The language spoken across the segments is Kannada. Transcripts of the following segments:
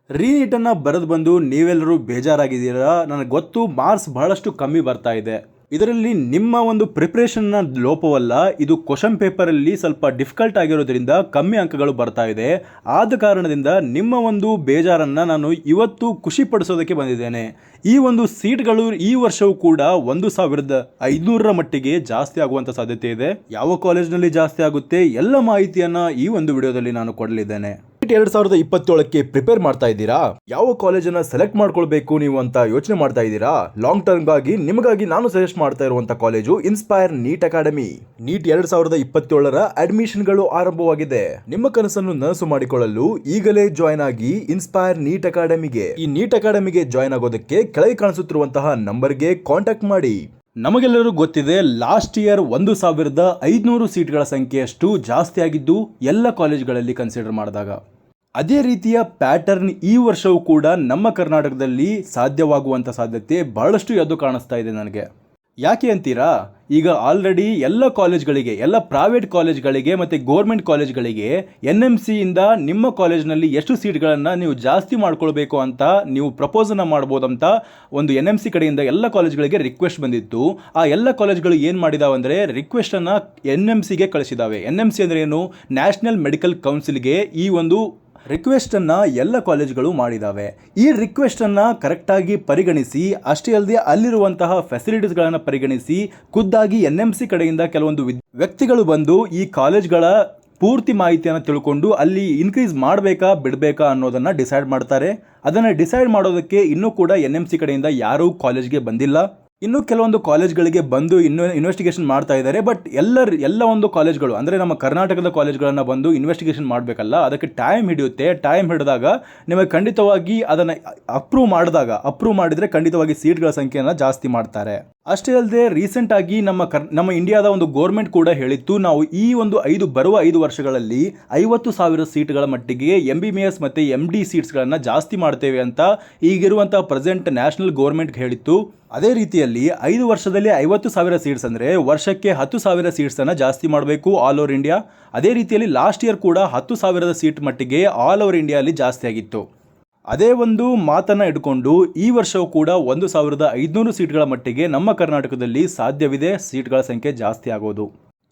ರೀನೀಟನ್ನು ಬರೆದು ಬಂದು ನೀವೆಲ್ಲರೂ ಬೇಜಾರಾಗಿದ್ದೀರಾ? ನನಗೆ ಗೊತ್ತು, ಮಾರ್ಕ್ಸ್ ಬಹಳಷ್ಟು ಕಮ್ಮಿ ಬರ್ತಾ ಇದೆ. ಇದರಲ್ಲಿ ನಿಮ್ಮ ಒಂದು ಪ್ರಿಪ್ರೇಷನ್ನ ಲೋಪವಲ್ಲ, ಇದು ಕ್ವಶನ್ ಪೇಪರಲ್ಲಿ ಸ್ವಲ್ಪ ಡಿಫಿಕಲ್ಟ್ ಆಗಿರೋದ್ರಿಂದ ಕಮ್ಮಿ ಅಂಕಗಳು ಬರ್ತಾ ಇದೆ. ಆದ ಕಾರಣದಿಂದ ನಿಮ್ಮ ಒಂದು ಬೇಜಾರನ್ನು ನಾನು ಇವತ್ತು ಖುಷಿ ಪಡಿಸೋದಕ್ಕೆ ಬಂದಿದ್ದೇನೆ. ಈ ಒಂದು ಸೀಟ್ಗಳು ಈ ವರ್ಷವೂ ಕೂಡ 1500ರ ಮಟ್ಟಿಗೆ ಜಾಸ್ತಿ ಆಗುವಂಥ ಸಾಧ್ಯತೆ ಇದೆ. ಯಾವ ಕಾಲೇಜ್ನಲ್ಲಿ ಜಾಸ್ತಿ ಆಗುತ್ತೆ ಎಲ್ಲ ಮಾಹಿತಿಯನ್ನು ಈ ಒಂದು ವಿಡಿಯೋದಲ್ಲಿ ನಾನು ಕೊಡಲಿದ್ದೇನೆ. 2027ಕ್ಕೆ ಪ್ರಿಪೇರ್ ಮಾಡ್ತಾ ಇದ್ದೀರಾ? ಯಾವ ಕಾಲೇಜನ್ನು ಸೆಲೆಕ್ಟ್ ಮಾಡ್ಕೊಳ್ಬೇಕು ನೀವು ಅಂತ ಯೋಚನೆ ಮಾಡ್ತಾ ಇದ್ದೀರಾ? ಲಾಂಗ್ ಟರ್ಮ್ಗಾಗಿ ನಿಮಗಾಗಿ ನಾನು ಸಜೆಸ್ಟ್ ಮಾಡ್ತಾ ಇರುವಂತ college inspire NEET academy. NEET 2027ರ ಅಡ್ಮಿಷನ್ಗಳು ಆರಂಭವಾಗಿದೆ. ನಿಮ್ಮ ಕನಸನ್ನು ನನಸು ಮಾಡಿಕೊಳ್ಳಲು ಈಗಲೇ ಜಾಯ್ನ್ ಆಗಿ ಇನ್ಸ್ಪೈರ್ ನೀಟ್ ಅಕಾಡೆಮಿಗೆ. ಈ ನೀಟ್ ಅಕಾಡೆಮಿಗೆ ಜಾಯ್ನ್ ಆಗೋದಕ್ಕೆ ಕೆಳಗೆ ಕಾಣಿಸುತ್ತಿರುವಂತಹ ನಂಬರ್ಗೆ ಕಾಂಟ್ಯಾಕ್ಟ್ ಮಾಡಿ. ನಮಗೆಲ್ಲರೂ ಗೊತ್ತಿದೆ, ಲಾಸ್ಟ್ ಇಯರ್ 1500 ಸೀಟ್ಗಳ ಸಂಖ್ಯೆಯಷ್ಟು ಜಾಸ್ತಿ ಆಗಿದ್ದು ಎಲ್ಲ ಕಾಲೇಜ್ಗಳಲ್ಲಿ ಕನ್ಸಿಡರ್ ಮಾಡಿದಾಗ. ಅದೇ ರೀತಿಯ ಪ್ಯಾಟರ್ನ್ ಈ ವರ್ಷವೂ ಕೂಡ ನಮ್ಮ ಕರ್ನಾಟಕದಲ್ಲಿ ಸಾಧ್ಯವಾಗುವಂಥ ಸಾಧ್ಯತೆ ಬಹಳಷ್ಟು ಎದ್ದು ಕಾಣಿಸ್ತಾ ಇದೆ ನನಗೆ. ಯಾಕೆ ಅಂತೀರಾ? ಈಗ ಆಲ್ರೆಡಿ ಎಲ್ಲ ಕಾಲೇಜ್ಗಳಿಗೆ, ಎಲ್ಲ ಪ್ರೈವೇಟ್ ಕಾಲೇಜ್ಗಳಿಗೆ ಮತ್ತು ಗೋರ್ಮೆಂಟ್ ಕಾಲೇಜ್ಗಳಿಗೆ NMC ಇಂದ ನಿಮ್ಮ ಕಾಲೇಜ್ನಲ್ಲಿ ಎಷ್ಟು ಸೀಟ್ಗಳನ್ನು ನೀವು ಜಾಸ್ತಿ ಮಾಡ್ಕೊಳ್ಬೇಕು ಅಂತ ನೀವು ಪ್ರಪೋಸನ್ನು ಮಾಡ್ಬೋದಂತ ಒಂದು NMC ಕಡೆಯಿಂದ ಎಲ್ಲ ಕಾಲೇಜ್ಗಳಿಗೆ ರಿಕ್ವೆಸ್ಟ್ ಬಂದಿತ್ತು. ಆ ಎಲ್ಲ ಕಾಲೇಜ್ಗಳು ಏನು ಮಾಡಿದಾವೆ ಅಂದರೆ ರಿಕ್ವೆಸ್ಟನ್ನು NMCಗೆ ಕಳಿಸಿದ್ದಾವೆ. NMC ಅಂದರೆ ಏನು? ನ್ಯಾಷನಲ್ ಮೆಡಿಕಲ್ ಕೌನ್ಸಿಲ್ಗೆ ಈ ಒಂದು ರಿಕ್ವೆಸ್ಟನ್ನು ಎಲ್ಲ ಕಾಲೇಜ್ಗಳು ಮಾಡಿದ್ದಾವೆ. ಈ ರಿಕ್ವೆಸ್ಟನ್ನು ಕರೆಕ್ಟಾಗಿ ಪರಿಗಣಿಸಿ, ಅಷ್ಟೇ ಅಲ್ಲದೆ ಅಲ್ಲಿರುವಂತಹ ಫೆಸಿಲಿಟೀಸ್ಗಳನ್ನು ಪರಿಗಣಿಸಿ ಖುದ್ದಾಗಿ NMC ಕಡೆಯಿಂದ ಕೆಲವೊಂದು ವ್ಯಕ್ತಿಗಳು ಬಂದು ಈ ಕಾಲೇಜ್ಗಳ ಪೂರ್ತಿ ಮಾಹಿತಿಯನ್ನು ತಿಳ್ಕೊಂಡು ಅಲ್ಲಿ ಇನ್ಕ್ರೀಸ್ ಮಾಡಬೇಕಾ ಬಿಡಬೇಕಾ ಅನ್ನೋದನ್ನು ಡಿಸೈಡ್ ಮಾಡ್ತಾರೆ. ಅದನ್ನು ಡಿಸೈಡ್ ಮಾಡೋದಕ್ಕೆ ಇನ್ನೂ ಕೂಡ NMC ಕಡೆಯಿಂದ ಯಾರೂ ಕಾಲೇಜ್ಗೆ ಬಂದಿಲ್ಲ. ಇನ್ನು ಕೆಲವೊಂದು ಕಾಲೇಜ್ಗಳಿಗೆ ಬಂದು ಇನ್ನೂ ಇನ್ವೆಸ್ಟಿಗೇಷನ್ ಮಾಡ್ತಾ ಇದ್ದಾರೆ. ಬಟ್ ಎಲ್ಲ ಒಂದು ಕಾಲೇಜ್ಗಳು ಅಂದರೆ ನಮ್ಮ ಕರ್ನಾಟಕದ ಕಾಲೇಜ್ಗಳನ್ನು ಬಂದು ಇನ್ವೆಸ್ಟಿಗೇಷನ್ ಮಾಡಬೇಕಲ್ಲ, ಅದಕ್ಕೆ ಟೈಮ್ ಹಿಡಿಯುತ್ತೆ. ಟೈಮ್ ಹಿಡಿದಾಗ ನಿಮಗೆ ಖಂಡಿತವಾಗಿ ಅದನ್ನು ಅಪ್ರೂವ್ ಮಾಡಿದರೆ ಖಂಡಿತವಾಗಿ ಸೀಟ್ಗಳ ಸಂಖ್ಯೆಯನ್ನು ಜಾಸ್ತಿ ಮಾಡ್ತಾರೆ. ಅಷ್ಟೇ ಅಲ್ಲದೆ ರೀಸೆಂಟಾಗಿ ನಮ್ಮ ಇಂಡಿಯಾದ ಒಂದು ಗೋರ್ಮೆಂಟ್ ಕೂಡ ಹೇಳಿತ್ತು, ನಾವು ಈ ಒಂದು ಬರುವ 5 ವರ್ಷಗಳಲ್ಲಿ 50,000 ಸೀಟ್ಗಳ ಮಟ್ಟಿಗೆ MBBS ಮತ್ತು MD ಸೀಟ್ಸ್ಗಳನ್ನು ಜಾಸ್ತಿ ಮಾಡ್ತೇವೆ ಅಂತ ಈಗಿರುವಂಥ ಪ್ರೆಸೆಂಟ್ ನ್ಯಾಷನಲ್ ಗೋರ್ಮೆಂಟ್ ಹೇಳಿತ್ತು. ಅದೇ ರೀತಿಯಲ್ಲಿ 5 ವರ್ಷದಲ್ಲಿ 50,000 ಸೀಟ್ಸ್ ಅಂದರೆ ವರ್ಷಕ್ಕೆ 10,000 ಸೀಟ್ಸನ್ನು ಜಾಸ್ತಿ ಮಾಡಬೇಕು ಆಲ್ ಓವರ್ ಇಂಡಿಯಾ. ಅದೇ ರೀತಿಯಲ್ಲಿ ಲಾಸ್ಟ್ ಇಯರ್ ಕೂಡ 10,000 ಸೀಟ್ ಮಟ್ಟಿಗೆ ಆಲ್ ಓವರ್ ಇಂಡಿಯಾದಲ್ಲಿ ಜಾಸ್ತಿ ಆಗಿತ್ತು. ಅದೇ ಒಂದು ಮಾತನ್ನು ಇಟ್ಕೊಂಡು ಈ ವರ್ಷವೂ ಕೂಡ 1500 ಸೀಟ್ಗಳ ಮಟ್ಟಿಗೆ ನಮ್ಮ ಕರ್ನಾಟಕದಲ್ಲಿ ಸಾಧ್ಯವಿದೆ ಸೀಟ್ಗಳ ಸಂಖ್ಯೆ ಜಾಸ್ತಿ ಆಗೋದು.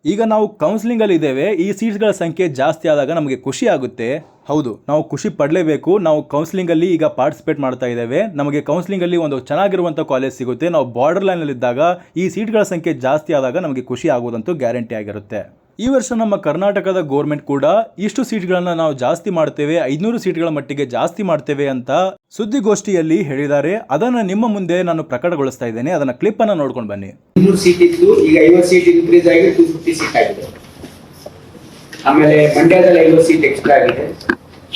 ಈಗ ನಾವು ಕೌನ್ಸಿಲಿಂಗಲ್ಲಿ ಇದ್ದೇವೆ. ಈ ಸೀಟ್ಸ್ಗಳ ಸಂಖ್ಯೆ ಜಾಸ್ತಿ ಆದಾಗ ನಮಗೆ ಖುಷಿ ಆಗುತ್ತೆ. ಹೌದು, ನಾವು ಖುಷಿ ಪಡಲೇಬೇಕು. ನಾವು ಕೌನ್ಸಿಲಿಂಗಲ್ಲಿ ಈಗ ಪಾರ್ಟಿಸಿಪೇಟ್ ಮಾಡ್ತಾ ಇದ್ದೇವೆ. ನಮಗೆ ಕೌನ್ಸಿಲಿಂಗಲ್ಲಿ ಒಂದು ಚೆನ್ನಾಗಿರುವಂಥ ಕಾಲೇಜ್ ಸಿಗುತ್ತೆ. ನಾವು ಬಾರ್ಡರ್ ಲೈನಲ್ಲಿದ್ದಾಗ ಈ ಸೀಟ್ಗಳ ಸಂಖ್ಯೆ ಜಾಸ್ತಿ ಆದಾಗ ನಮಗೆ ಖುಷಿ ಆಗೋದಂತೂ ಗ್ಯಾರಂಟಿ ಆಗಿರುತ್ತೆ. ಈ ವರ್ಷ ನಮ್ಮ ಕರ್ನಾಟಕದ ಗೋರ್ಮೆಂಟ್ ಕೂಡ ಇಷ್ಟು ಸೀಟ್ಗಳನ್ನು ನಾವು ಜಾಸ್ತಿ ಮಾಡ್ತೇವೆ, 500 ಸೀಟ್ಗಳ ಮಟ್ಟಿಗೆ ಜಾಸ್ತಿ ಮಾಡ್ತೇವೆ ಅಂತ ಸುದ್ದಿಗೋಷ್ಠಿಯಲ್ಲಿ ಹೇಳಿದ್ದಾರೆ. ಅದನ್ನು ನಿಮ್ಮ ಮುಂದೆ ನಾನು ಪ್ರಕಟಗೊಳಿಸ್ತಾ ಇದ್ದೇನೆ. ಅದನ್ನ ಕ್ಲಿಪ್ ಅನ್ನು ನೋಡ್ಕೊಂಡು ಬನ್ನಿ. 200 ಸೀಟ್ ಇತ್ತು, ಈಗ 50 ಸೀಟ್ ಇನ್ಕ್ರೀಸ್ ಆಗಿ 250 ಸೀಟ್ ಆಗಿದೆ. ಆಮೇಲೆ ಮಂಡ್ಯದಲ್ಲಿ 50 ಸೀಟ್ ಎಕ್ಸ್ಟ್ರಾ ಆಗಿದೆ,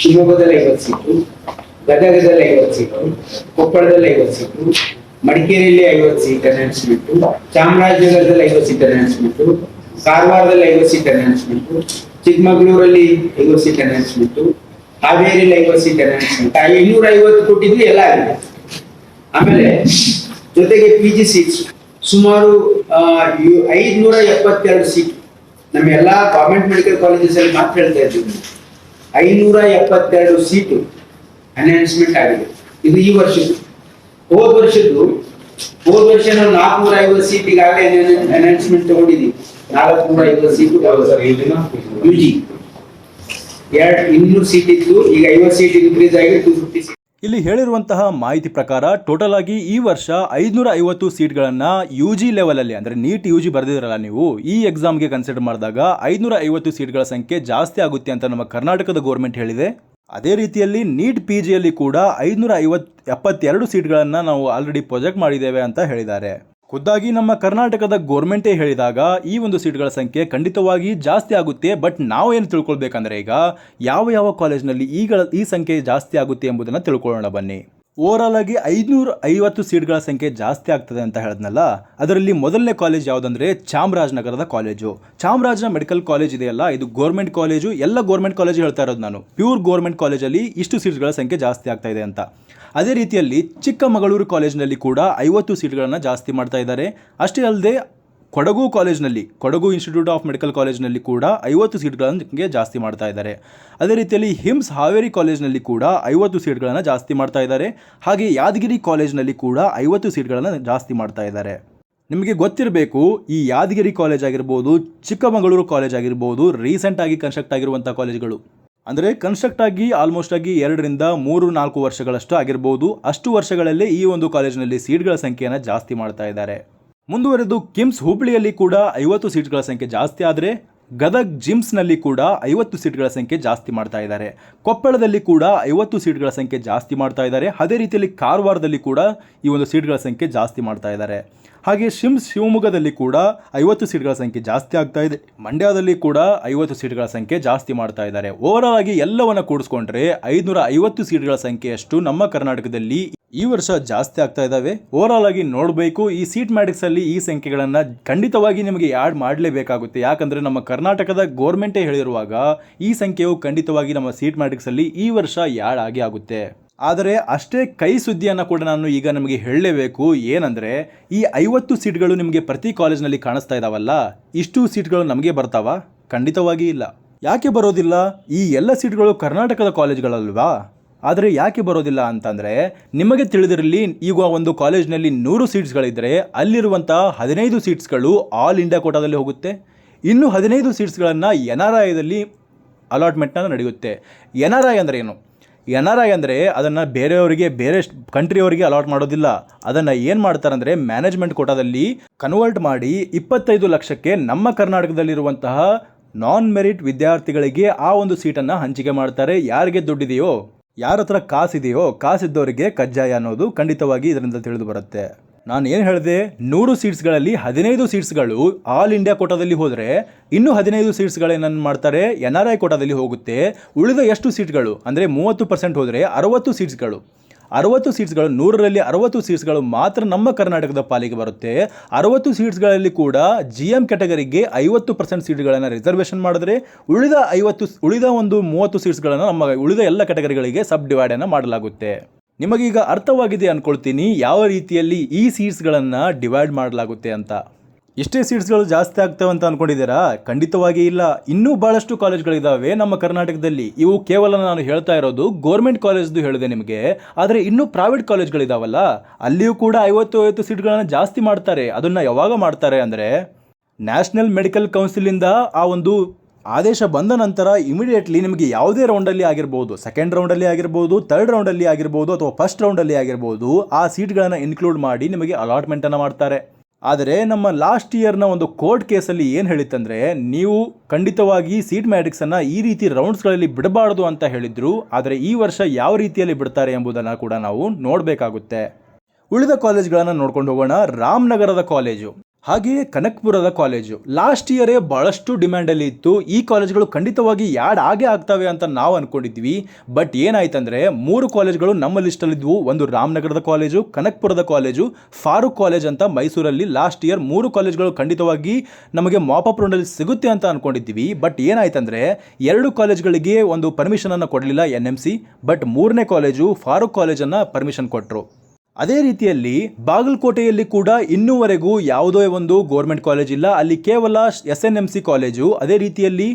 ಶಿವಮೊಗ್ಗದಲ್ಲಿ 50 ಸೀಟು, ಗದಗದಲ್ಲಿ 50 ಸೀಟು, ಕೊಪ್ಪಳದಲ್ಲಿ 50 ಸೀಟು, ಮಡಿಕೇರಿಯಲ್ಲಿ 50 ಸೀಟ್ ಅನೌನ್ಸ್ಮೆಂಟ್, ಚಾಮರಾಜನಗರದಲ್ಲಿ 50 ಸೀಟ್ ಅನೌನ್ಸ್ಮೆಂಟ್, ಕಾರವಾರದಲ್ಲಿ 50 ಸೀಟ್ ಅನೌನ್ಸ್ಮೆಂಟ್, ಚಿಕ್ಕಮಗಳೂರಲ್ಲಿ 50 ಸೀಟ್ ಅನೌನ್ಸ್ಮೆಂಟ್, ಹಾವೇರಿಯಲ್ಲಿ 50 ಸೀಟ್ ಅನೌನ್ಸ್ಮೆಂಟ್. 250 ಕೊಟ್ಟಿದ್ದು ಎಲ್ಲ ಆಗಿದೆ. ಆಮೇಲೆ ಜೊತೆಗೆ PG ಸೀಟ್ಸ್ ಸುಮಾರು 572 ಸೀಟ್ ನಮ್ಮ ಎಲ್ಲಾ ಗವರ್ಮೆಂಟ್ ಮೆಡಿಕಲ್ ಕಾಲೇಜಸ್ ಅಲ್ಲಿ ಮಾತ್ರ ಹೇಳ್ತಾ ಇದ್ದೀವಿ. 572 ಸೀಟು ಅನೌನ್ಸ್ಮೆಂಟ್ ಆಗಿದೆ. ಇದು ಈ ವರ್ಷದ್ದು. ಹೋದ ವರ್ಷ ನಾವು 450 ಸೀಟ್ ಈಗಾಗಲೇ ಅನೌನ್ಸ್ಮೆಂಟ್ ತಗೊಂಡಿದ್ದೀವಿ. 450 ಸೀಟು UG 200 ಸೀಟ್ ಇತ್ತು, ಈಗ 50 ಸೀಟ್ ಇನ್ಕ್ರೀಸ್ ಆಗಿ 250 ಸೀಟ್. ಇಲ್ಲಿ ಹೇಳಿರುವಂತಹ ಮಾಹಿತಿ ಪ್ರಕಾರ ಟೋಟಲ್ ಆಗಿ ಈ ವರ್ಷ 550 ಸೀಟ್ಗಳನ್ನು UG ಲೆವೆಲಲ್ಲಿ ಅಂದರೆ ನೀಟ್ UG ಬರೆದಿದ್ರಲ್ಲ ನೀವು, ಈ ಎಕ್ಸಾಮ್ಗೆ ಕನ್ಸಿಡರ್ ಮಾಡಿದಾಗ 550 ಸೀಟ್ಗಳ ಸಂಖ್ಯೆ ಜಾಸ್ತಿ ಆಗುತ್ತೆ ಅಂತ ನಮ್ಮ ಕರ್ನಾಟಕದ ಗೋರ್ಮೆಂಟ್ ಹೇಳಿದೆ. ಅದೇ ರೀತಿಯಲ್ಲಿ ನೀಟ್ PGಯಲ್ಲಿ ಕೂಡ 572 ಸೀಟ್ಗಳನ್ನು ನಾವು ಆಲ್ರೆಡಿ ಪ್ರೊಜೆಕ್ಟ್ ಮಾಡಿದ್ದೇವೆ ಅಂತ ಹೇಳಿದ್ದಾರೆ. ಖುದ್ದಾಗಿ ನಮ್ಮ ಕರ್ನಾಟಕದ ಗೋರ್ಮೆಂಟೇ ಹೇಳಿದಾಗ ಈ ಒಂದು ಸೀಟ್ಗಳ ಸಂಖ್ಯೆ ಖಂಡಿತವಾಗಿ ಜಾಸ್ತಿ ಆಗುತ್ತೆ. ಬಟ್ ನಾವು ಏನು ತಿಳ್ಕೊಳ್ಬೇಕಂದ್ರೆ ಈಗ ಯಾವ ಕಾಲೇಜ್ನಲ್ಲಿ ಈ ಸಂಖ್ಯೆ ಜಾಸ್ತಿ ಆಗುತ್ತೆ ಎಂಬುದನ್ನು ತಿಳ್ಕೊಳ್ಳೋಣ ಬನ್ನಿ. ಓವರಾಲ್ ಆಗಿ 550 ಸೀಟ್ಗಳ ಸಂಖ್ಯೆ ಜಾಸ್ತಿ ಆಗ್ತದೆ ಅಂತ ಹೇಳಿದ್ನಲ್ಲ, ಅದರಲ್ಲಿ ಮೊದಲನೇ ಕಾಲೇಜ್ ಯಾವುದಂದ್ರೆ ಚಾಮರಾಜನಗರದ ಕಾಲೇಜು. ಚಾಮರಾಜನ ಮೆಡಿಕಲ್ ಕಾಲೇಜ್ ಇದೆಯಲ್ಲ, ಇದು ಗೋರ್ಮೆಂಟ್ ಕಾಲೇಜು. ಎಲ್ಲ ಗೋರ್ಮೆಂಟ್ ಕಾಲೇಜ್ ಹೇಳ್ತಾ ಇರೋದು ನಾನು. ಪ್ಯೂರ್ ಗೋರ್ಮೆಂಟ್ ಕಾಲೇಜಲ್ಲಿ ಇಷ್ಟು ಸೀಟ್ಗಳ ಸಂಖ್ಯೆ ಜಾಸ್ತಿ ಆಗ್ತಾ ಇದೆ ಅಂತ. ಅದೇ ರೀತಿಯಲ್ಲಿ ಚಿಕ್ಕಮಗಳೂರು ಕಾಲೇಜಿನಲ್ಲಿ ಕೂಡ 50 ಸೀಟ್ಗಳನ್ನು ಜಾಸ್ತಿ ಮಾಡ್ತಾ ಇದ್ದಾರೆ. ಅಷ್ಟೇ ಅಲ್ಲದೆ ಕೊಡಗು ಕಾಲೇಜ್ನಲ್ಲಿ, ಕೊಡಗು ಇನ್ಸ್ಟಿಟ್ಯೂಟ್ ಆಫ್ ಮೆಡಿಕಲ್ ಕಾಲೇಜ್ನಲ್ಲಿ ಕೂಡ 50 ಸೀಟ್ಗಳನ್ನು ಜಾಸ್ತಿ ಮಾಡ್ತಾ ಇದ್ದಾರೆ. ಅದೇ ರೀತಿಯಲ್ಲಿ ಹಿಮ್ಸ್ ಹಾವೇರಿ ಕಾಲೇಜ್ನಲ್ಲಿ ಕೂಡ 50 ಸೀಟ್ಗಳನ್ನು ಜಾಸ್ತಿ ಮಾಡ್ತಾ ಇದ್ದಾರೆ. ಹಾಗೆ ಯಾದಗಿರಿ ಕಾಲೇಜ್ನಲ್ಲಿ ಕೂಡ 50 ಸೀಟ್ಗಳನ್ನು ಜಾಸ್ತಿ ಮಾಡ್ತಾ ಇದ್ದಾರೆ. ನಿಮಗೆ ಗೊತ್ತಿರಬೇಕು, ಈ ಯಾದಗಿರಿ ಕಾಲೇಜ್ ಆಗಿರ್ಬೋದು, ಚಿಕ್ಕಮಗಳೂರು ಕಾಲೇಜ್ ಆಗಿರ್ಬೋದು, ರೀಸೆಂಟಾಗಿ ಕನ್ಸ್ಟ್ರಕ್ಟ್ ಆಗಿರುವಂಥ ಕಾಲೇಜ್ಗಳು. ಅಂದರೆ ಕನ್ಸ್ಟ್ರಕ್ಟ್ ಆಗಿ ಆಲ್ಮೋಸ್ಟ್ ಆಗಿ 2ರಿಂದ 3-4 ವರ್ಷಗಳಷ್ಟು ಆಗಿರ್ಬೋದು. ಅಷ್ಟು ವರ್ಷಗಳಲ್ಲೇ ಈ ಒಂದು ಕಾಲೇಜಿನಲ್ಲಿ ಸೀಟ್ಗಳ ಸಂಖ್ಯೆಯನ್ನು ಜಾಸ್ತಿ ಮಾಡ್ತಾ ಇದ್ದಾರೆ. ಮುಂದುವರೆದು ಕಿಮ್ಸ್ ಹುಬ್ಳಿಯಲ್ಲಿ ಕೂಡ 50 ಸೀಟ್ಗಳ ಸಂಖ್ಯೆ ಜಾಸ್ತಿ ಆದರೆ ಗದಗ್ ಜಿಮ್ಸ್ನಲ್ಲಿ ಕೂಡ 50 ಸೀಟ್ಗಳ ಸಂಖ್ಯೆ ಜಾಸ್ತಿ ಮಾಡ್ತಾ ಇದ್ದಾರೆ. ಕೊಪ್ಪಳದಲ್ಲಿ ಕೂಡ 50 ಸೀಟ್ಗಳ ಸಂಖ್ಯೆ ಜಾಸ್ತಿ ಮಾಡ್ತಾ ಇದ್ದಾರೆ. ಅದೇ ರೀತಿಯಲ್ಲಿ ಕಾರವಾರದಲ್ಲಿ ಕೂಡ ಈ ಒಂದು ಸೀಟ್ಗಳ ಸಂಖ್ಯೆ ಜಾಸ್ತಿ ಮಾಡ್ತಾ ಇದ್ದಾರೆ. ಹಾಗೆ ಶಿವಮೊಗ್ಗದಲ್ಲಿ ಕೂಡ 50 ಸೀಟ್ಗಳ ಸಂಖ್ಯೆ ಜಾಸ್ತಿ ಆಗ್ತಾ ಇದೆ. ಮಂಡ್ಯದಲ್ಲಿ ಕೂಡ 50 ಸೀಟ್ಗಳ ಸಂಖ್ಯೆ ಜಾಸ್ತಿ ಮಾಡ್ತಾ ಇದ್ದಾರೆ. ಓವರಾಲ್ ಆಗಿ ಎಲ್ಲವನ್ನ ಕೂಡಿಸ್ಕೊಂಡ್ರೆ 550 ಸೀಟ್ಗಳ ಸಂಖ್ಯೆಯಷ್ಟು ನಮ್ಮ ಕರ್ನಾಟಕದಲ್ಲಿ ಈ ವರ್ಷ ಜಾಸ್ತಿ ಆಗ್ತಾ ಇದ್ದಾವೆ. ಓವರಾಲ್ ಆಗಿ ನೋಡಬೇಕು, ಈ ಸೀಟ್ ಮ್ಯಾಟ್ರಿಕ್ಸ್ ಅಲ್ಲಿ ಈ ಸಂಖ್ಯೆಗಳನ್ನು ಖಂಡಿತವಾಗಿ ನಿಮಗೆ ಆ್ಯಡ್ ಮಾಡಲೇಬೇಕಾಗುತ್ತೆ. ಯಾಕಂದರೆ ನಮ್ಮ ಕರ್ನಾಟಕದ ಗೋರ್ಮೆಂಟೇ ಹೇಳಿರುವಾಗ ಈ ಸಂಖ್ಯೆಯು ಖಂಡಿತವಾಗಿ ನಮ್ಮ ಸೀಟ್ ಮ್ಯಾಟ್ರಿಕ್ಸ್ ಅಲ್ಲಿ ಈ ವರ್ಷ ಆ್ಯಡ್ ಆಗೇ ಆಗುತ್ತೆ. ಆದರೆ ಅಷ್ಟೇ ಕೈ ಸುದ್ದಿಯನ್ನು ಕೂಡ ನಾನು ಈಗ ನಮಗೆ ಹೇಳಲೇಬೇಕು. ಏನಂದರೆ ಈ 50 ಸೀಟ್ಗಳು ನಿಮಗೆ ಪ್ರತಿ ಕಾಲೇಜ್ನಲ್ಲಿ ಕಾಣಿಸ್ತಾ ಇದ್ದಾವಲ್ಲ, ಇಷ್ಟು ಸೀಟ್ಗಳು ನಮಗೆ ಬರ್ತಾವ? ಖಂಡಿತವಾಗಿ ಇಲ್ಲ. ಯಾಕೆ ಬರೋದಿಲ್ಲ? ಈ ಎಲ್ಲ ಸೀಟ್ಗಳು ಕರ್ನಾಟಕದ ಕಾಲೇಜ್ಗಳಲ್ವಾ? ಆದರೆ ಯಾಕೆ ಬರೋದಿಲ್ಲ ಅಂತಂದರೆ, ನಿಮಗೆ ತಿಳಿದಿರಲಿ, ಈಗ ಒಂದು ಕಾಲೇಜ್ನಲ್ಲಿ 100 ಸೀಟ್ಸ್ಗಳಿದ್ದರೆ ಅಲ್ಲಿರುವಂಥ 15 ಸೀಟ್ಸ್ಗಳು ಆಲ್ ಇಂಡಿಯಾ ಕೋಟಾದಲ್ಲಿ ಹೋಗುತ್ತೆ. ಇನ್ನು 15 ಸೀಟ್ಸ್ಗಳನ್ನು NRIದಲ್ಲಿ ಅಲಾಟ್ಮೆಂಟ್ನ ನಡೆಯುತ್ತೆ. NRI ಅಂದರೆ ಏನು? NRI ಅಂದರೆ ಅದನ್ನು ಬೇರೆಯವರಿಗೆ, ಬೇರೆ ಕಂಟ್ರಿಯವರಿಗೆ ಅಲಾಟ್ ಮಾಡೋದಿಲ್ಲ. ಅದನ್ನು ಏನು ಮಾಡ್ತಾರೆ ಅಂದರೆ ಮ್ಯಾನೇಜ್ಮೆಂಟ್ ಕೋಟಾದಲ್ಲಿ ಕನ್ವರ್ಟ್ ಮಾಡಿ 25 ಲಕ್ಷಕ್ಕೆ ನಮ್ಮ ಕರ್ನಾಟಕದಲ್ಲಿರುವಂತಹ ನಾನ್ ಮೆರಿಟ್ ವಿದ್ಯಾರ್ಥಿಗಳಿಗೆ ಆ ಒಂದು ಸೀಟನ್ನು ಹಂಚಿಕೆ ಮಾಡ್ತಾರೆ. ಯಾರಿಗೆ ದುಡ್ಡಿದೆಯೋ, ಯಾರ ಹತ್ರ ಕಾಸಿದೆಯೋ, ಕಾಸಿದ್ದವರಿಗೆ ಕಜ್ಜಾಯ ಅನ್ನೋದು ಖಂಡಿತವಾಗಿ ಇದರಿಂದ ತಿಳಿದು ಬರುತ್ತೆ. ನಾನು ಏನು ಹೇಳಿದೆ, 100 ಸೀಟ್ಸ್ಗಳಲ್ಲಿ 15 ಸೀಟ್ಸ್ಗಳು ಆಲ್ ಇಂಡಿಯಾ ಕೋಟಾದಲ್ಲಿ ಹೋದರೆ ಇನ್ನೂ 15 ಸೀಟ್ಸ್ಗಳೇನನ್ನು ಮಾಡ್ತಾರೆ, NRI ಕೋಟಾದಲ್ಲಿ ಹೋಗುತ್ತೆ. ಉಳಿದ ಎಷ್ಟು ಸೀಟ್ಗಳು ಅಂದರೆ 30% ಹೋದರೆ 60 ಸೀಟ್ಸ್ಗಳು. 60 ಸೀಟ್ಸ್ಗಳು, 100ರಲ್ಲಿ 60 ಸೀಟ್ಸ್ಗಳು ಮಾತ್ರ ನಮ್ಮ ಕರ್ನಾಟಕದ ಪಾಲಿಗೆ ಬರುತ್ತೆ. 60 ಸೀಟ್ಸ್ಗಳಲ್ಲಿ ಕೂಡ GM ಕ್ಯಾಟಗರಿಗೆ 50% ಸೀಟ್ಗಳನ್ನು ರಿಸರ್ವೇಷನ್ ಮಾಡಿದ್ರೆ ಉಳಿದ ಒಂದು 30 ಸೀಟ್ಸ್ಗಳನ್ನು ನಮ್ಮ ಉಳಿದ ಎಲ್ಲ ಕ್ಯಾಟಗರಿಗಳಿಗೆ ಸಬ್ ಡಿವೈಡನ್ನು ಮಾಡಲಾಗುತ್ತೆ. ನಿಮಗೀಗ ಅರ್ಥವಾಗಿದೆ ಅಂದ್ಕೊಳ್ತೀನಿ ಯಾವ ರೀತಿಯಲ್ಲಿ ಈ ಸೀಟ್ಸ್ಗಳನ್ನು ಡಿವೈಡ್ ಮಾಡಲಾಗುತ್ತೆ ಅಂತ. ಇಷ್ಟೇ ಸೀಟ್ಸ್ಗಳು ಜಾಸ್ತಿ ಆಗ್ತವೆ ಅಂತ ಅಂದ್ಕೊಂಡಿದ್ದೀರಾ? ಖಂಡಿತವಾಗಿ ಇಲ್ಲ. ಇನ್ನೂ ಭಾಳಷ್ಟು ಕಾಲೇಜ್ಗಳಿದ್ದಾವೆ ನಮ್ಮ ಕರ್ನಾಟಕದಲ್ಲಿ. ಇವು ಕೇವಲ ನಾನು ಹೇಳ್ತಾ ಇರೋದು ಗೋರ್ಮೆಂಟ್ ಕಾಲೇಜ್ದು ಹೇಳಿದೆ ನಿಮಗೆ. ಆದರೆ ಇನ್ನೂ ಪ್ರೈವೇಟ್ ಕಾಲೇಜ್ಗಳಿದಾವಲ್ಲ, ಅಲ್ಲಿಯೂ ಕೂಡ 50 ಸೀಟ್ಗಳನ್ನು ಜಾಸ್ತಿ ಮಾಡ್ತಾರೆ. ಅದನ್ನು ಯಾವಾಗ ಮಾಡ್ತಾರೆ ಅಂದರೆ, ನ್ಯಾಷನಲ್ ಮೆಡಿಕಲ್ ಕೌನ್ಸಿಲಿಂದ ಆ ಒಂದು ಆದೇಶ ಬಂದ ನಂತರ ಇಮಿಡಿಯೇಟ್ಲಿ ನಿಮಗೆ ಯಾವುದೇ ರೌಂಡಲ್ಲಿ ಆಗಿರ್ಬೋದು, ಸೆಕೆಂಡ್ ರೌಂಡಲ್ಲಿ ಆಗಿರ್ಬೋದು, ಥರ್ಡ್ ರೌಂಡಲ್ಲಿ ಆಗಿರ್ಬೋದು, ಅಥವಾ ಫಸ್ಟ್ ರೌಂಡಲ್ಲಿ ಆಗಿರ್ಬೋದು, ಆ ಸೀಟ್ಗಳನ್ನು ಇನ್ಕ್ಲೂಡ್ ಮಾಡಿ ನಿಮಗೆ ಅಲಾಟ್ಮೆಂಟನ್ನು ಮಾಡ್ತಾರೆ. ಆದರೆ ನಮ್ಮ ಲಾಸ್ಟ್ ಇಯರ್ನ ಒಂದು ಕೋರ್ಟ್ ಕೇಸಲ್ಲಿ ಏನು ಹೇಳಿತ್ತಂದರೆ, ನೀವು ಖಂಡಿತವಾಗಿ ಸೀಟ್ ಮ್ಯಾಟ್ರಿಕ್ಸನ್ನು ಈ ರೀತಿ ರೌಂಡ್ಸ್ಗಳಲ್ಲಿ ಬಿಡಬಾರ್ದು ಅಂತ ಹೇಳಿದ್ರು. ಆದರೆ ಈ ವರ್ಷ ಯಾವ ರೀತಿಯಲ್ಲಿ ಬಿಡ್ತಾರೆ ಎಂಬುದನ್ನು ಕೂಡ ನಾವು ನೋಡಬೇಕಾಗುತ್ತೆ. ಉಳಿದ ಕಾಲೇಜ್ಗಳನ್ನು ನೋಡ್ಕೊಂಡು ಹೋಗೋಣ. ರಾಮನಗರದ ಕಾಲೇಜು, ಹಾಗೆಯೇ ಕನಕಪುರದ ಕಾಲೇಜು ಲಾಸ್ಟ್ ಇಯರೇ ಭಾಳಷ್ಟು ಡಿಮ್ಯಾಂಡಲ್ಲಿ ಇತ್ತು. ಈ ಕಾಲೇಜ್ಗಳು ಖಂಡಿತವಾಗಿ ಆಗೇ ಆಗ್ತವೆ ಅಂತ ನಾವು ಅಂದ್ಕೊಂಡಿದ್ವಿ. ಬಟ್ ಏನಾಯ್ತಂದರೆ 3 ಕಾಲೇಜ್ಗಳು ನಮ್ಮ ಲಿಸ್ಟಲ್ಲಿದ್ವು. ಒಂದು ರಾಮನಗರದ ಕಾಲೇಜು, ಕನಕಪುರದ ಕಾಲೇಜು, ಫಾರೂಕ್ ಕಾಲೇಜ್ ಅಂತ ಮೈಸೂರಲ್ಲಿ. ಲಾಸ್ಟ್ ಇಯರ್ 3 ಕಾಲೇಜ್ಗಳು ಖಂಡಿತವಾಗಿ ನಮಗೆ ಮಾಪಪ್ ರೌಂಡಲ್ಲಿ ಸಿಗುತ್ತೆ ಅಂತ ಅಂದ್ಕೊಂಡಿದ್ವಿ. ಬಟ್ ಏನಾಯ್ತಂದರೆ 2 ಕಾಲೇಜ್ಗಳಿಗೆ ಒಂದು ಪರ್ಮಿಷನನ್ನು ಕೊಡಲಿಲ್ಲ NMC. ಬಟ್ 3ನೇ ಕಾಲೇಜು ಫಾರೂಕ್ ಕಾಲೇಜನ್ನು ಪರ್ಮಿಷನ್ ಕೊಟ್ಟರು. ಅದೇ ರೀತಿಯಲ್ಲಿ ಬಾಗಲಕೋಟೆಯಲ್ಲಿ ಕೂಡ ಇನ್ನೂವರೆಗೂ ಯಾವುದೇ ಒಂದು ಗೋರ್ಮೆಂಟ್ ಕಾಲೇಜ್ ಇಲ್ಲ. ಅಲ್ಲಿ ಕೇವಲ SNMC ಕಾಲೇಜು, ಅದೇ ರೀತಿಯಲ್ಲಿ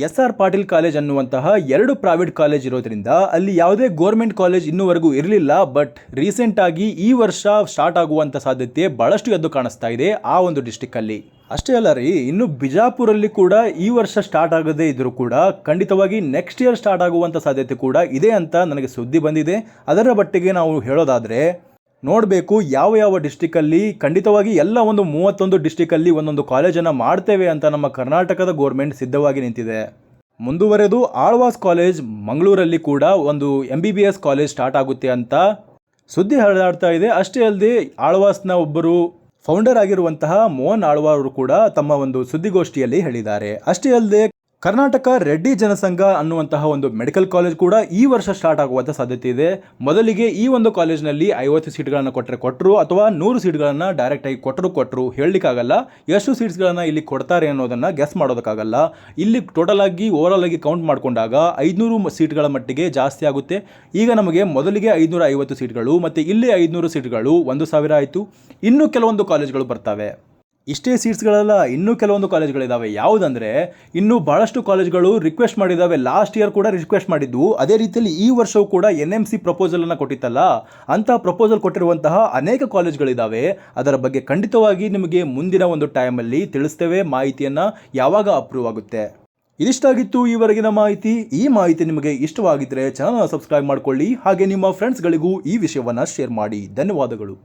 SR ಪಾಟೀಲ್ ಕಾಲೇಜ್ ಅನ್ನುವಂತಹ 2 ಪ್ರೈವೇಟ್ ಕಾಲೇಜ್ ಇರೋದ್ರಿಂದ ಅಲ್ಲಿ ಯಾವುದೇ ಗೋರ್ಮೆಂಟ್ ಕಾಲೇಜ್ ಇನ್ನೂವರೆಗೂ ಇರಲಿಲ್ಲ. ಬಟ್ ರೀಸೆಂಟಾಗಿ ಈ ವರ್ಷ ಸ್ಟಾರ್ಟ್ ಆಗುವಂಥ ಸಾಧ್ಯತೆ ಭಾಳಷ್ಟು ಎದ್ದು ಕಾಣಿಸ್ತಾ ಇದೆ ಆ ಒಂದು ಡಿಸ್ಟಿಕ್ಕಲ್ಲಿ. ಅಷ್ಟೇ ಅಲ್ಲ ರೀ, ಇನ್ನು ಬಿಜಾಪುರಲ್ಲಿ ಕೂಡ ಈ ವರ್ಷ ಸ್ಟಾರ್ಟ್ ಆಗದೇ ಇದ್ರೂ ಕೂಡ ಖಂಡಿತವಾಗಿ ನೆಕ್ಸ್ಟ್ ಇಯರ್ ಸ್ಟಾರ್ಟ್ ಆಗುವಂಥ ಸಾಧ್ಯತೆ ಕೂಡ ಇದೆ ಅಂತ ನನಗೆ ಸುದ್ದಿ ಬಂದಿದೆ. ಅದರ ಬಟ್ಟಿಗೆ ನಾವು ಹೇಳೋದಾದರೆ ನೋಡಬೇಕು ಯಾವ ಡಿಸ್ಟಿಕ್ಕಲ್ಲಿ ಖಂಡಿತವಾಗಿ ಎಲ್ಲ ಒಂದು 31 ಡಿಸ್ಟಿಕ್ಕಲ್ಲಿ ಒಂದೊಂದು ಕಾಲೇಜನ್ನು ಮಾಡ್ತೇವೆ ಅಂತ ನಮ್ಮ ಕರ್ನಾಟಕದ ಗೋರ್ಮೆಂಟ್ ಸಿದ್ಧವಾಗಿ ನಿಂತಿದೆ. ಮುಂದುವರೆದು ಆಳ್ವಾಸ್ ಕಾಲೇಜ್ ಮಂಗಳೂರಲ್ಲಿ ಕೂಡ ಒಂದು MBBS ಕಾಲೇಜ್ ಸ್ಟಾರ್ಟ್ ಆಗುತ್ತೆ ಅಂತ ಸುದ್ದಿ ಹರಿದಾಡ್ತಾ ಇದೆ. ಅಷ್ಟೇ ಅಲ್ಲದೆ ಆಳ್ವಾಸ್ನ ಒಬ್ಬರು ಫೌಂಡರ್ ಆಗಿರುವಂತಹ ಮೋಹನ್ ಆಳ್ವಾ ಅವರು ಕೂಡ ತಮ್ಮ ಒಂದು ಸುದ್ದಿಗೋಷ್ಠಿಯಲ್ಲಿ ಹೇಳಿದ್ದಾರೆ. ಅಷ್ಟೇ ಅಲ್ಲದೆ ಕರ್ನಾಟಕ ರೆಡ್ಡಿ ಜನಸಂಘ ಅನ್ನುವಂತಹ ಒಂದು ಮೆಡಿಕಲ್ ಕಾಲೇಜ್ ಕೂಡ ಈ ವರ್ಷ ಸ್ಟಾರ್ಟ್ ಆಗುವಂಥ ಸಾಧ್ಯತೆ ಇದೆ. ಮೊದಲಿಗೆ ಈ ಒಂದು ಕಾಲೇಜ್ನಲ್ಲಿ 50 ಸೀಟ್ಗಳನ್ನು ಕೊಟ್ಟರು ಅಥವಾ 100 ಸೀಟ್ಗಳನ್ನು ಡೈರೆಕ್ಟಾಗಿ ಕೊಟ್ಟರು ಹೇಳಲಿಕ್ಕಾಗಲ್ಲ. ಎಷ್ಟು ಸೀಟ್ಸ್ಗಳನ್ನು ಇಲ್ಲಿ ಕೊಡ್ತಾರೆ ಅನ್ನೋದನ್ನು ಗೆಸ್ ಮಾಡೋದಕ್ಕಾಗಲ್ಲ. ಇಲ್ಲಿ ಟೋಟಲ್ ಆಗಿ ಓವರಾಲ್ ಆಗಿ ಕೌಂಟ್ ಮಾಡಿಕೊಂಡಾಗ 500 ಸೀಟ್ಗಳ ಮಟ್ಟಿಗೆ ಜಾಸ್ತಿ ಆಗುತ್ತೆ. ಈಗ ನಮಗೆ ಮೊದಲಿಗೆ 550 ಸೀಟ್ಗಳು ಮತ್ತು ಇಲ್ಲಿ 500 ಸೀಟ್ಗಳು 1000 ಆಯಿತು. ಇನ್ನೂ ಕೆಲವೊಂದು ಕಾಲೇಜ್ಗಳು ಬರ್ತವೆ. ಇಷ್ಟೇ ಸೀಟ್ಸ್ಗಳೆಲ್ಲ ಇನ್ನೂ ಕೆಲವೊಂದು ಕಾಲೇಜ್ಗಳಿದ್ದಾವೆ. ಯಾವುದಂದರೆ ಇನ್ನೂ ಭಾಳಷ್ಟು ಕಾಲೇಜ್ಗಳು ರಿಕ್ವೆಸ್ಟ್ ಮಾಡಿದ್ದಾವೆ. ಲಾಸ್ಟ್ ಇಯರ್ ಕೂಡ ರಿಕ್ವೆಸ್ಟ್ ಮಾಡಿದ್ದು. ಅದೇ ರೀತಿಯಲ್ಲಿ ಈ ವರ್ಷವೂ ಕೂಡ NMC ಪ್ರಪೋಸಲನ್ನು ಕೊಟ್ಟಿತ್ತಲ್ಲ, ಅಂಥ ಪ್ರಪೋಸಲ್ ಕೊಟ್ಟಿರುವಂತಹ ಅನೇಕ ಕಾಲೇಜ್ಗಳಿದ್ದಾವೆ. ಅದರ ಬಗ್ಗೆ ಖಂಡಿತವಾಗಿ ನಿಮಗೆ ಮುಂದಿನ ಒಂದು ಟೈಮಲ್ಲಿ ತಿಳಿಸ್ತೇವೆ ಮಾಹಿತಿಯನ್ನು ಯಾವಾಗ ಅಪ್ರೂವ್ ಆಗುತ್ತೆ. ಇದಿಷ್ಟಾಗಿತ್ತು ಈವರೆಗಿನ ಮಾಹಿತಿ. ಈ ಮಾಹಿತಿ ನಿಮಗೆ ಇಷ್ಟವಾಗಿದ್ದರೆ ಚಾನಲ್ ಸಬ್ಸ್ಕ್ರೈಬ್ ಮಾಡಿಕೊಳ್ಳಿ. ಹಾಗೆ ನಿಮ್ಮ ಫ್ರೆಂಡ್ಸ್ಗಳಿಗೂ ಈ ವಿಷಯವನ್ನು ಶೇರ್ ಮಾಡಿ. ಧನ್ಯವಾದಗಳು.